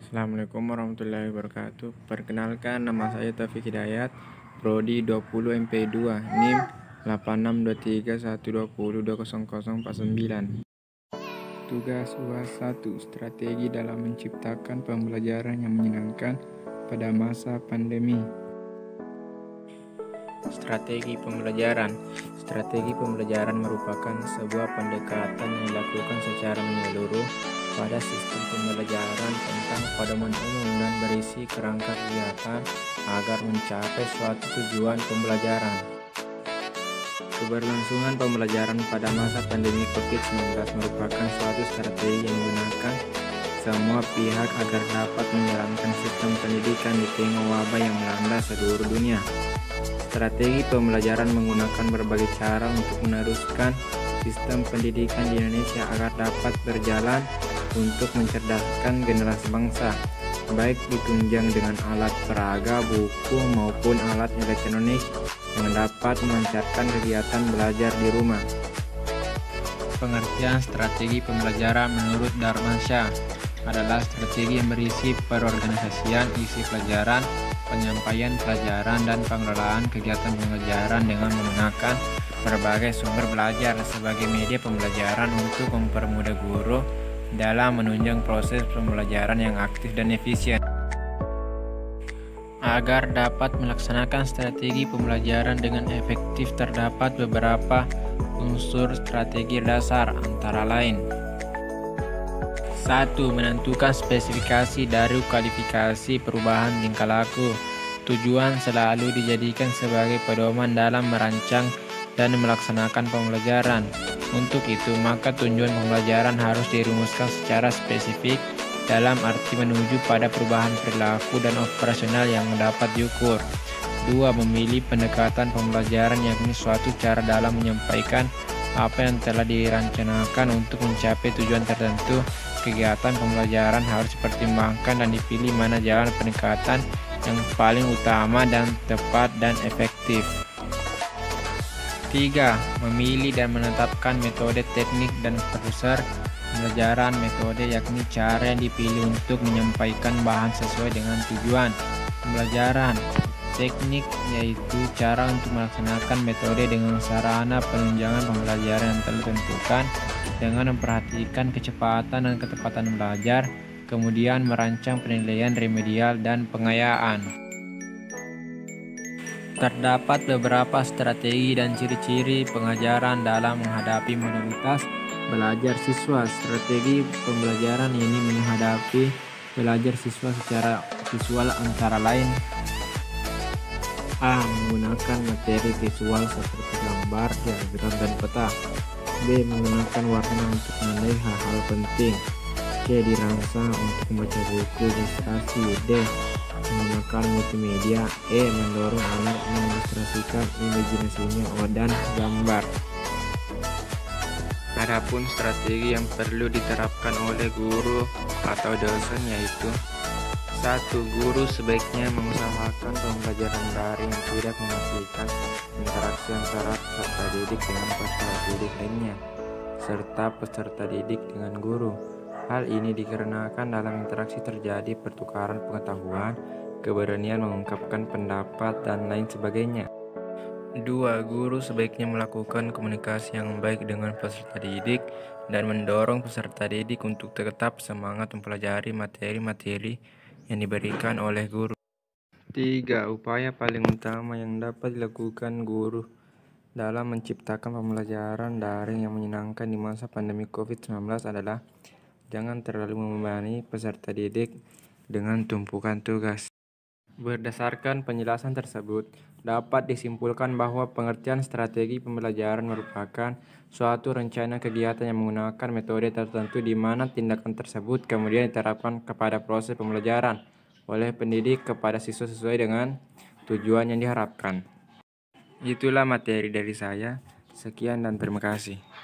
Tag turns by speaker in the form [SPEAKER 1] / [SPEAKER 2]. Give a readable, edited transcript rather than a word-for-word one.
[SPEAKER 1] Assalamualaikum warahmatullahi wabarakatuh. Perkenalkan, nama saya Taufik Hidayat, Prodi 20 MP2, NIM 862312020049. Tugas UAS 1, strategi dalam menciptakan pembelajaran yang menyenangkan pada masa pandemi. Strategi pembelajaran. Strategi pembelajaran merupakan sebuah pendekatan yang dilakukan secara menyeluruh pada sistem pembelajaran tentang pedoman umum dan berisi kerangka kegiatan agar mencapai suatu tujuan pembelajaran. Keberlangsungan pembelajaran pada masa pandemi COVID-19 merupakan suatu strategi yang menggunakan semua pihak agar dapat menjalankan sistem pendidikan di tengah wabah yang melanda seluruh dunia. Strategi pembelajaran menggunakan berbagai cara untuk meneruskan sistem pendidikan di Indonesia agar dapat berjalan untuk mencerdaskan generasi bangsa, baik ditunjang dengan alat peraga, buku, maupun alat elektronik yang dapat melancarkan kegiatan belajar di rumah. Pengertian strategi pembelajaran menurut Darmansyah adalah strategi yang berisi perorganisasian isi pelajaran, penyampaian pelajaran, dan pengelolaan kegiatan pembelajaran dengan menggunakan berbagai sumber belajar sebagai media pembelajaran untuk mempermudah guru dalam menunjang proses pembelajaran yang aktif dan efisien. Agar dapat melaksanakan strategi pembelajaran dengan efektif, terdapat beberapa unsur strategi dasar, antara lain: 1. Menentukan spesifikasi dari kualifikasi perubahan tingkah laku. Tujuan selalu dijadikan sebagai pedoman dalam merancang dan melaksanakan pembelajaran. Untuk itu, maka tujuan pembelajaran harus dirumuskan secara spesifik dalam arti menuju pada perubahan perilaku dan operasional yang dapat diukur. 2. Memilih pendekatan pembelajaran, yakni suatu cara dalam menyampaikan apa yang telah dirancangkan untuk mencapai tujuan tertentu. Kegiatan pembelajaran harus dipertimbangkan dan dipilih mana jalan pendekatan yang paling utama dan tepat dan efektif. 3. Memilih dan menetapkan metode, teknik, dan proses pembelajaran. Metode yakni cara yang dipilih untuk menyampaikan bahan sesuai dengan tujuan pembelajaran. Teknik yaitu cara untuk melaksanakan metode dengan sarana penunjang pembelajaran yang telah ditentukan dengan memperhatikan kecepatan dan ketepatan belajar, kemudian merancang penilaian remedial dan pengayaan. Terdapat beberapa strategi dan ciri-ciri pengajaran dalam menghadapi modalitas belajar siswa. Strategi pembelajaran ini menghadapi belajar siswa secara visual antara lain: A. Menggunakan materi visual seperti gambar, diagram, dan peta. B. Menggunakan warna untuk menandai hal-hal penting. C. Dirangsang untuk membaca buku ilustrasi. D. Menggunakan multimedia. E. Mendorong anak mengilustrasikan imajinasinya dan gambar. Adapun strategi yang perlu diterapkan oleh guru atau dosen yaitu: 1. Guru sebaiknya mengusahakan pembelajaran daring yang tidak memastikan interaksi antara peserta didik dengan peserta didik lainnya, serta peserta didik dengan guru. Hal ini dikarenakan dalam interaksi terjadi pertukaran pengetahuan, keberanian mengungkapkan pendapat, dan lain sebagainya. 2. Guru sebaiknya melakukan komunikasi yang baik dengan peserta didik dan mendorong peserta didik untuk tetap semangat mempelajari materi-materi yang diberikan oleh guru. 3. Upaya paling utama yang dapat dilakukan guru dalam menciptakan pembelajaran daring yang menyenangkan di masa pandemi COVID-19 adalah jangan terlalu membebani peserta didik dengan tumpukan tugas. Berdasarkan penjelasan tersebut, dapat disimpulkan bahwa pengertian strategi pembelajaran merupakan suatu rencana kegiatan yang menggunakan metode tertentu di mana tindakan tersebut kemudian diterapkan kepada proses pembelajaran oleh pendidik kepada siswa sesuai dengan tujuan yang diharapkan. Itulah materi dari saya. Sekian dan terima kasih.